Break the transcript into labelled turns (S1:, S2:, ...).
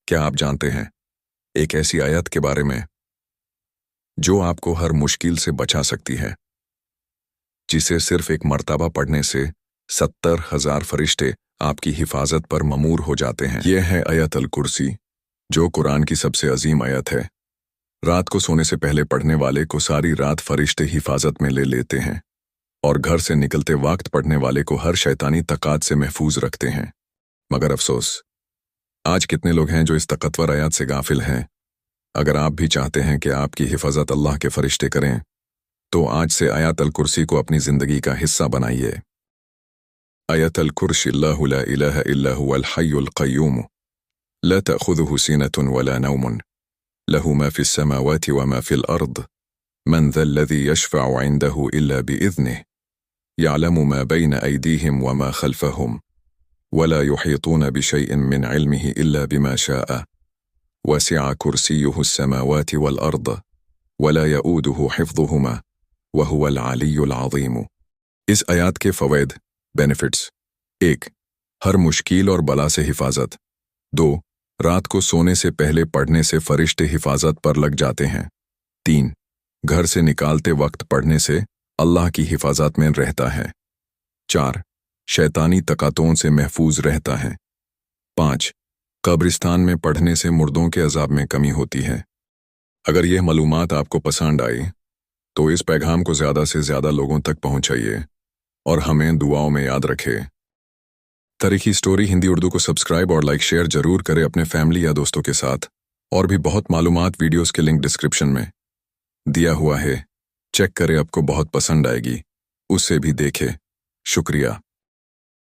S1: क्या आप जानते हैं एक ऐसी आयत के बारे में जो आपको हर मुश्किल से बचा सकती है, जिसे सिर्फ एक मर्तबा पढ़ने से 70,000 फरिश्ते आपकी हिफाजत पर ममूर हो जाते हैं। यह है आयत अल कुर्सी, जो कुरान की सबसे अजीम आयत है। रात को सोने से पहले पढ़ने वाले को सारी रात फरिश्ते हिफाजत में ले लेते हैं और घर से निकलते वक्त पढ़ने वाले को हर शैतानी तकात से महफूज रखते हैं। मगर अफसोस, आज कितने लोग हैं जो इस तकतवर आयत से गाफिल हैं। अगर आप भी चाहते हैं कि आपकी हिफाजत अल्लाह के फरिश्ते करें, तो आज से आयत अल कुर्सी को अपनी जिंदगी का हिस्सा बनाइए। आयत अल कुर्सी अल्लाहु ला इलाहा इल्ला हुवल हय्युल क़य्यूम ला तअख़ुज़ुहु सिनतुन वला नौमुन लहु मा फ़िस समावाति व मा फ़िल अर्द मन ज़ल्लज़ी यशफ़अु इन्दहु इल्ला बिइज़्निहि यअलमु मा बैन अयदीहिम व मा ख़ल्फ़हुम वला युहीतून बिशैइन मिन इल्मिहि इल्ला बिमा शाअ वसिअ कुर्सियुहु अस्समावाति वल अर्द वला यऊदुहु हिफ़्ज़ुहुमा व हुवल अलिय्युल अज़ीम। इस आयत के फ़वाइद बेनिफिट्स: 1. हर मुश्किल और बला से हिफाजत। 2. रात को सोने से पहले पढ़ने से फरिश्ते हिफाजत पर लग जाते हैं। 3. घर से निकालते वक्त पढ़ने से अल्लाह की हिफाजत में रहता है। 4. शैतानी तकातों से महफूज रहता है। 5. कब्रिस्तान में पढ़ने से मुर्दों के अजाब में कमी होती है। अगर यह मालूमात आपको पसंद आई तो इस पैगाम को ज़्यादा से ज़्यादा लोगों तक पहुंचाइए और हमें दुआओं में याद रखें। तारीखी स्टोरी हिंदी उर्दू को सब्सक्राइब और लाइक शेयर जरूर करें अपने फैमिली या दोस्तों के साथ। और भी बहुत मालूमात वीडियोस के लिंक डिस्क्रिप्शन में दिया हुआ है, चेक करें, आपको बहुत पसंद आएगी, उससे भी देखें। शुक्रिया।